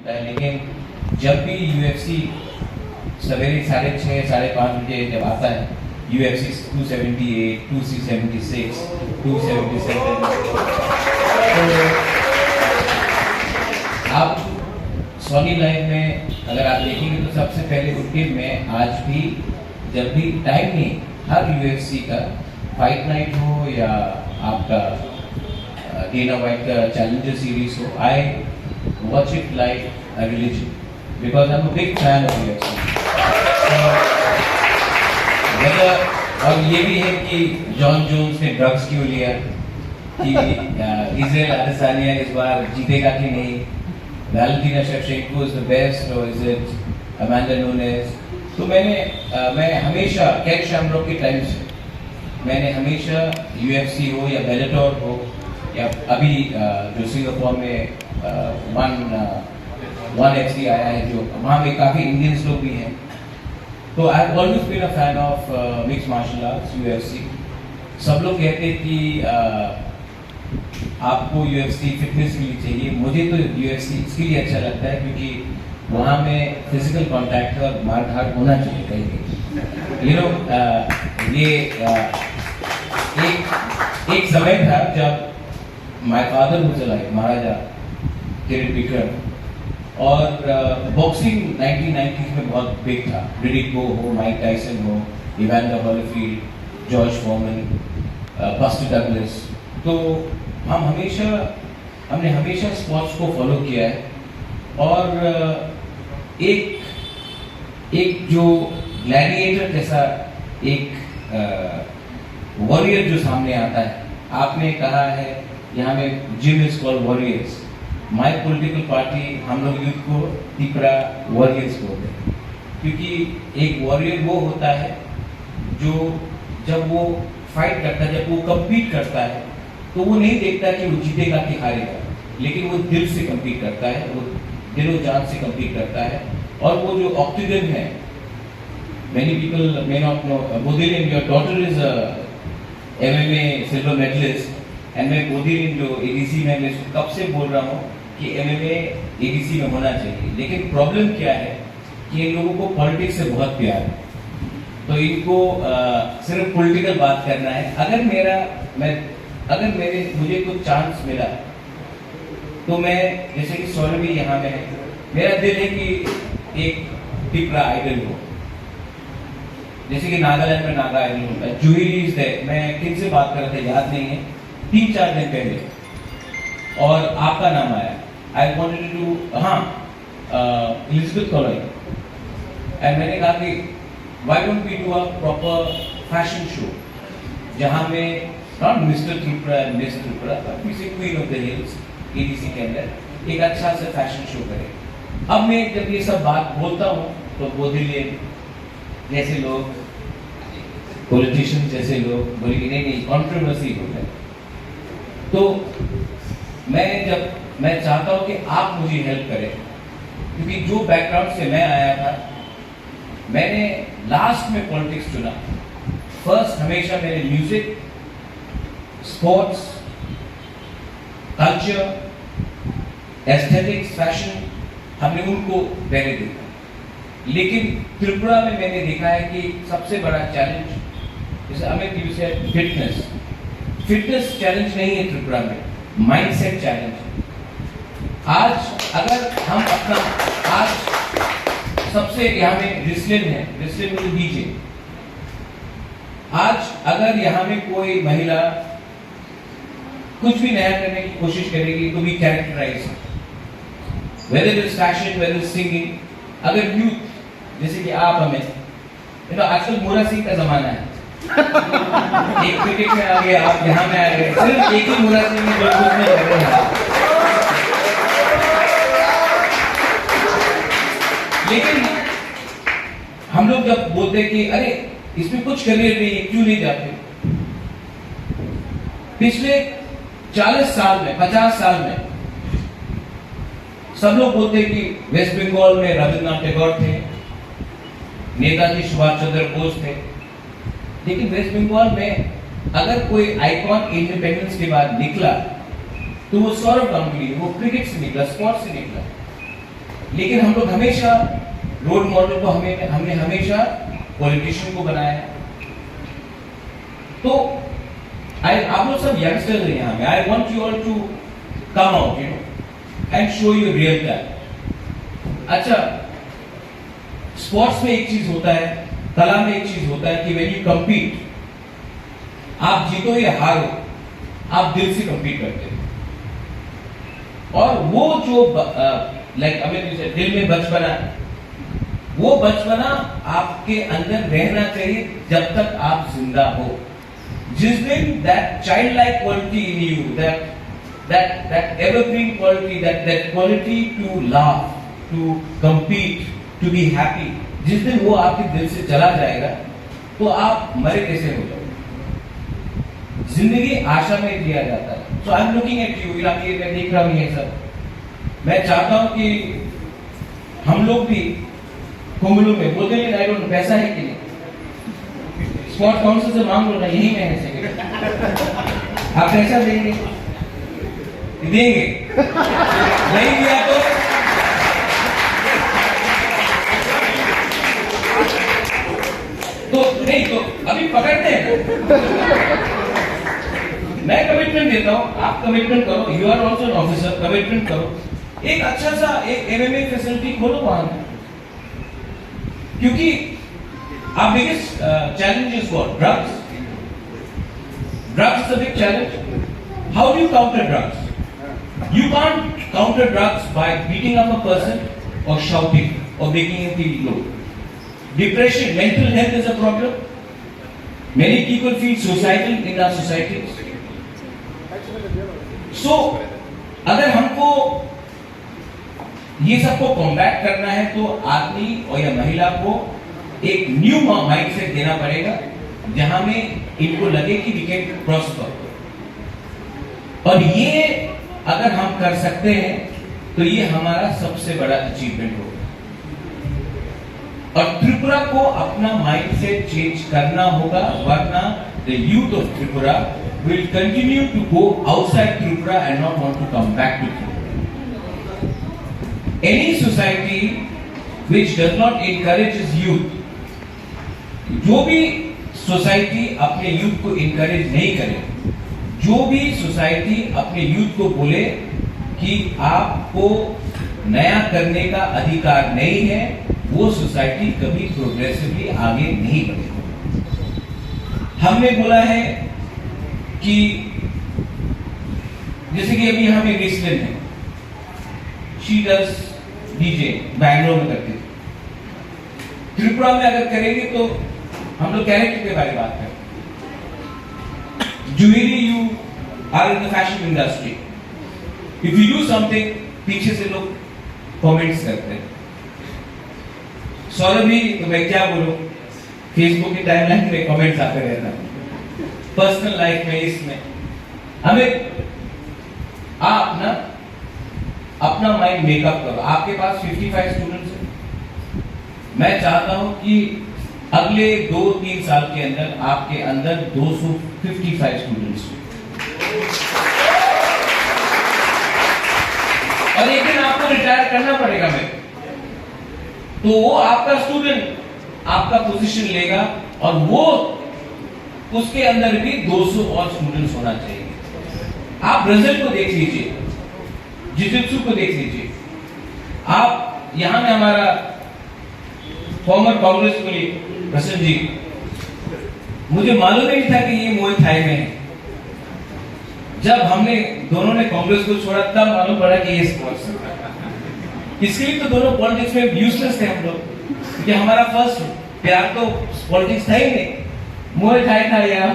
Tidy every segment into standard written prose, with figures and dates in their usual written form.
होता है, लेकिन जब भी यूएफसी सवेरे 6:30 5:30 बजे जब आता है, यूएफसी 278, 276, 277, तो आप सोनी लाइव में अगर आप देखेंगे तो सबसे पहले उठ के मैं आज भी, जब भी टाइम नहीं, हर यूएफसी का फाइट नाइट हो या आपका डेना वाइट का चैलेंजर सीरीज हो, I watch it like a religion because I am a big fan of UFC. और ये भी है कि जॉन जोन्स ने ड्रग्स क्यों लिया, कि इजराइल अदेसानिया इस बार जीतेगा कि नहीं, Valentina Shevchenko is the best और इज इट अमांडा नूनेज। तो मैं हमेशा कैट शैमरॉक के टाइम से मैंने हमेशा यूएफसी हो या बेलाटोर हो या अभी जो सिंगापुर में वन एफसी आया है, जो वहाँ पे काफ़ी इंडियंस लोग भी हैं, तो I have always been a fan of mix martial arts UFC. सब लोग कहते हैं कि आपको यूएफसी फिटनेस के लिए चाहिए, मुझे तो यूएफसी इसके लिए अच्छा लगता है क्योंकि वहाँ में फिजिकल कांटेक्ट और मारधाड़ होना चाहिए कहीं। यू नो ये एक समय था जब माय फादर वाज अलाइव, महाराजा किरण विक्रम, और बॉक्सिंग 1990s में बहुत बिग था। रिडिक बो हो, माइक टाइसन हो, Evander Holyfield, George Foreman, buster Douglas. तो हमने हमेशा स्पोर्ट्स को फॉलो किया है, और एक जो ग्लैडिएटर जैसा एक वॉरियर जो सामने आता है, आपने कहा है यहाँ में gym is called warriors. My political party, हम लोग यूथ को तिपरा वॉरियर्स बोलते हैं, क्योंकि एक वॉरियर वो होता है जो जब वो फाइट करता है, जब वो कम्पीट करता है, तो वो नहीं देखता कि वो जीतेगा कि हारेगा, लेकिन वो दिल से कम्पीट करता है, वो दिलो जान से कम्पीट करता है। और वो जो ऑक्टेगन है, many people may not know, Bodhilin, your daughter is a MMA silver medalist, and मैं बोधिलिन जो एडीसी में, मैं कब से बोल रहा हूँ कि MMA एडीसी में होना चाहिए, लेकिन प्रॉब्लम क्या है कि इन लोगों को पॉलिटिक्स से बहुत प्यार है, तो इनको सिर्फ पॉलिटिकल बात करना है। अगर मुझे कुछ चांस मिला तो मैं, जैसे कि सौरभ भी यहाँ में है, मेरा दिल है कि एक तिपरा आइडल हो, जैसे कि नागालैंड में नागा आइडल होता है, जूही इज देयर। मैं किन से बात कर रहा था याद नहीं है, 3-4 दिन पहले, और आपका नाम आया। I wanted to, Elizabeth colony, and मैंने कहा कि why don't we do a proper fashion show, जहां में not mister Tripura and miss Tripura, but we say queen of the hills ADC के अंदर एक अच्छा सा फैशन शो करें। अब मैं जब ये सब बात बोलता हूँ तो बोधिलियन जैसे लोग, पॉलिटिशियंस जैसे लोग बोले कि नहीं कंट्रोवर्सी हो जाए। तो मैं चाहता हूँ कि आप मुझे हेल्प करें, क्योंकि जो बैकग्राउंड से मैं आया था, मैंने लास्ट में पॉलिटिक्स चुना। फर्स्ट हमेशा मैंने music, sports, culture, aesthetics, fashion, हमने उनको पहले देखा। लेकिन त्रिपुरा में मैंने देखा है कि सबसे बड़ा चैलेंज, जैसे Amit you said fitness challenge नहीं है त्रिपुरा में, माइंडसेट चैलेंज है। आज अगर हम अपना, आज सबसे यहाँ में रिस्लिन है, रिस्लिन में डीजे, आज अगर यहाँ में कोई महिला कुछ भी नया करने की कोशिश करेगी तो भी characterize, whether is fashion, whether singing, अगर यूथ जैसे कि आप हमें, आजकल मोरा सिंह का जमाना है, एक क्रिकेट में आ गए, आप यहाँ में आ गए, सिर्फ एक ही मोरा सिंह में जो कुछ में लग रहे हैं। लेकिन हम लोग जब बोलते हैं कि अरे इसमें कुछ करियर नहीं है, क्यों नहीं जाते? पिछले 40 साल में, 50 साल में सब लोग बोलते हैं कि वेस्ट बंगाल में रविंद्रनाथ टैगोर थे, नेताजी सुभाष चंद्र बोस थे, लेकिन वेस्ट बंगाल में अगर कोई आइकॉन इंडिपेंडेंस के बाद निकला तो वो सौरभ गांगुली, वो क्रिकेट से निकला, स्पोर्ट्स से निकला। लेकिन हम लोग हमेशा रोल मॉडल को हमने हमेशा पॉलिटिशियन को बनाया। तो आप लोग सब यंगस्टर्स हैं यहाँ में, I want you all to come out and show you real talent. अच्छा, स्पोर्ट्स में एक चीज होता है, कला में एक चीज होता है कि व्हेन यू कम्पीट, आप जीतो या हारो, आप दिल से कम्पीट करते हो। और वो जो दिल में बचपना, वो बचपना आपके अंदर रहना चाहिए जब तक आप जिंदा हो। जिस दिन that childlike quality in you, that evergreen quality, that quality to laugh, to compete, to be happy, जिस दिन वो आपके दिल से चला जाएगा तो आप मरे कैसे हो जाओगे। जिंदगी आशा में जिया जाता है। So I'm looking at you, ये मैं देख रहा हूँ ये सब। मैं चाहता हूँ कि हम लोग भी कुंभलू में बोलते हैं आई डोंट, पैसा है कि नहीं, स्पोर्ट्स काउंसिल से मांग लो ना, यही में है सेक्रेटरी। आप पैसा देंगे, नहीं दिया तो नहीं, तो अभी पकड़ते हैं। मैं कमिटमेंट देता हूं, आप कमिटमेंट करो, you are also an officer, commitment करो, एक अच्छा सा एक एमएमए फैसिलिटी खोलो वहां। क्योंकि our biggest challenge is what? Drugs. Drugs is a big challenge. How do you counter drugs? You can't counter drugs by beating up a person or shouting or making him feel low. Depression, mental health is a problem. Many people feel suicidal in our societies. So, अगर हमको ये सबको combat करना है तो आदमी और या महिला को एक न्यू माइंडसेट देना पड़ेगा, जहां में इनको लगे कि वी कैन प्रॉस्पर। और ये अगर हम कर सकते हैं तो ये हमारा सबसे बड़ा अचीवमेंट होगा। और त्रिपुरा को अपना माइंडसेट चेंज करना होगा, वरना the youth of Tripura will continue to go outside Tripura and not want to come back to Tripura. Any society which does not encourages youth, जो भी सोसाइटी अपने यूथ को इनकरेज नहीं करे, जो भी सोसाइटी अपने यूथ को बोले कि आपको नया करने का अधिकार नहीं है, वो सोसाइटी कभी प्रोग्रेसिवली आगे नहीं बढ़ेगी। हमने बोला है कि जैसे कि अभी हमें रिस्लिन है, शी डज डीजे, बैंगलोर में करती थी, त्रिपुरा में अगर करेंगे तो हम लोग कैरेक्टर के बारे में बात करें। Jewellery, you are in the fashion industry, if you do something, पीछे से लोग कमेंट्स करते हैं। सौरभ भी, तो मैं क्या बोलूं, फेसबुक की टाइमलाइन में कमेंट्स आते रहता है, पर्सनल लाइफ में, इसमें हमें आप ना अपना माइंड मेकअप करो। आपके पास 55 स्टूडेंट्स हैं, मैं चाहता हूं कि अगले 2-3 साल के अंदर आपके अंदर 255 स्टूडेंट्स हो। और एक दिन आपको रिटायर करना पड़ेगा, मैं तो वो आपका स्टूडेंट आपका पोजीशन लेगा, और वो उसके अंदर भी 200 और स्टूडेंट्स होना चाहिए। आप ब्राजील को देख लीजिए, जिजित्सु को देख लीजिए, आप यहां में हमारा फॉर्मर कांग्रेस प्रसन्न जी, मुझे मालूम नहीं था कि ये मुए थाई में है। जब हमने दोनों ने कांग्रेस को छोड़ा तब मालूम पड़ा कि ये स्पोर्ट्स है। इसके लिए तो दोनों पॉलिटिक्स में यूजलेस थे हम लोग, क्योंकि हमारा फर्स्ट प्यार तो पॉलिटिक्स था ही नहीं, मुए थाई था या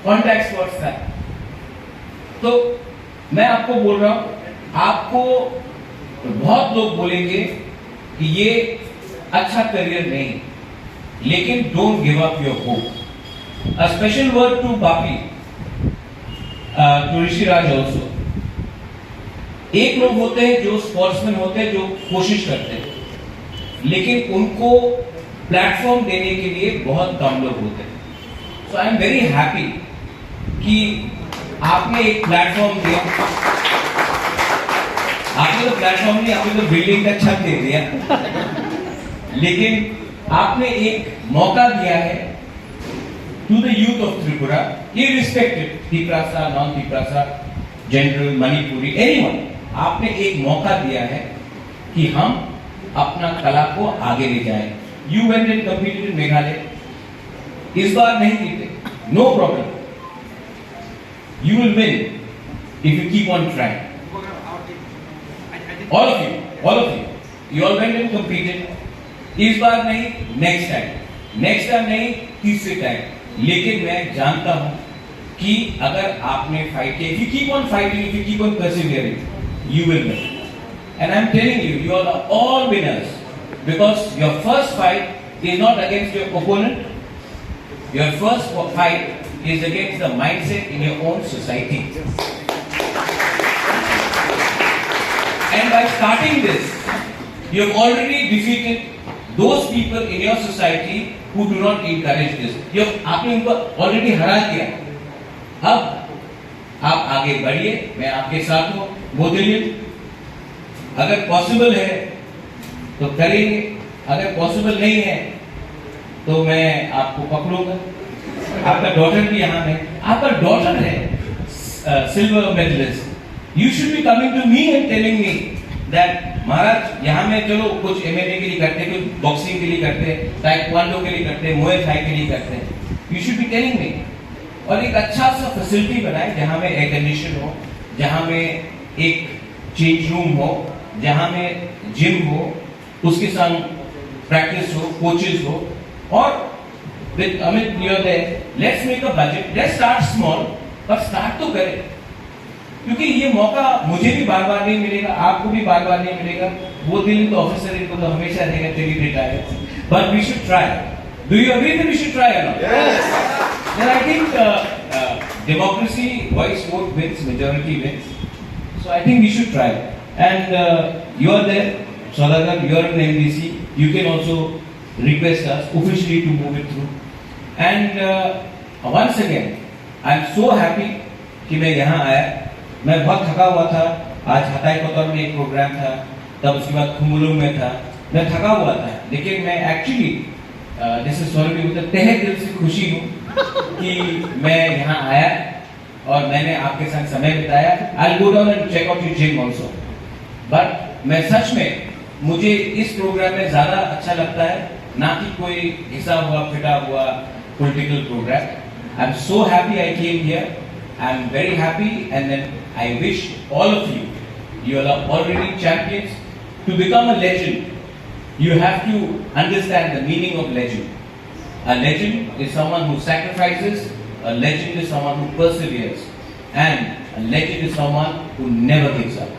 कॉन्टैक्ट स्पोर्ट्स था। तो मैं आपको बोल रहा हूं, आपको बहुत लोग बोलेंगे कि ये अच्छा करियर नहीं, लेकिन don't give up your hope. A special word to Bapi, to Rishiraj also. एक लोग होते हैं जो स्पोर्ट्समैन होते हैं, जो कोशिश करते हैं, लेकिन उनको प्लेटफॉर्म देने के लिए बहुत कम लोग होते हैं। सो आई एम वेरी हैप्पी कि आपने एक प्लेटफॉर्म दिया, आपने तो प्लेटफॉर्म नहीं, आपने तो बिल्डिंग का छत दे दिया, लेकिन आपने एक मौका दिया है to the youth of Tripura, irrespective Tiprasa, non Tiprasa, general, Manipuri, anyone, आपने एक मौका दिया है कि हम अपना कला को आगे ले जाएं। You went and competed in Meghalaya, इस बार नहीं जीते, no problem, you will win if you keep on trying. All of you all went and competed. इस बार नहीं, नेक्स्ट टाइम नहीं, तीसरे टाइम। लेकिन मैं जानता हूं कि अगर आपने फाइट किया, if you keep on fighting, if you keep on persevering, you will win. And I'm telling you, you are all winners because your first fight is not against your opponent. Your first fight is against the mindset in your own society. And by starting this, you have already defeated those people in your society who do not encourage this. आपने उनको already हरा दिया। अब आप आगे बढ़िए, मैं आपके साथ हूँ, बोधिलियन। अगर पॉसिबल है तो करेंगे, अगर पॉसिबल नहीं है तो मैं आपको पकड़ूंगा। आपका डॉटर भी यहाँ है, आपका डॉटर है silver medalist. You should be coming to me and telling me that महाराज यहाँ में चलो कुछ MMA के लिए करते, कुछ बॉक्सिंग के लिए करते, ताइक्वांडो के लिए करते, मुए थाई के लिए करते। You should be telling me। और एक अच्छा सा फैसिलिटी बनाए जहाँ में एयर कंडीशन हो, जहाँ में एक चेंज रूम हो, जहाँ में जिम हो, उसके संग प्रैक्टिस हो, कोचेस हो। और with Amit near there, let's make a budget, let's start small, पर स्टार्ट तो करें, क्योंकि ये मौका मुझे भी बार बार नहीं मिलेगा, आपको भी बार बार नहीं मिलेगा। वो दिन तो ऑफिसर इनको तो हमेशा रहेगा till he retires, but we should try. Do you agree that we should try or not? Yes. Then I think democracy, voice vote wins, majority wins. So I think we should try. And you are there, Saudagar, you are in MDC. You can also request us officially to move it through. And once again, I am so happy कि मैं यहाँ आया। मैं बहुत थका हुआ था, आज हताई कोतवाल में एक प्रोग्राम था, तब उसके बाद खुमुलुंग में था, मैं थका हुआ था, लेकिन मैं एक्चुअली जैसे सौरभ भी तहे दिल से खुशी हूँ कि मैं यहाँ आया और मैंने आपके साथ समय बिताया। I'll go down and check out your gym also, but मैं सच में, मुझे इस प्रोग्राम में ज्यादा अच्छा लगता है ना कि कोई घिसा हुआ फिटा हुआ political programme. I'm so happy I came here. I'm very happy, and then I wish all of you, you are already champions. To become a legend, you have to understand the meaning of legend. A legend is someone who sacrifices, a legend is someone who perseveres, and a legend is someone who never gives up.